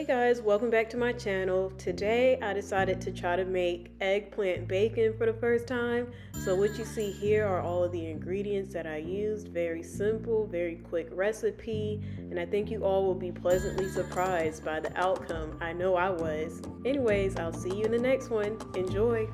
Hey guys, welcome back to my channel. Today I decided to try to make eggplant bacon for the first time. So what you see here are all of the ingredients that I used. Very simple, very quick recipe, and I think you all will be pleasantly surprised by the outcome. I know I was. Anyways, I'll see you in the next one. Enjoy!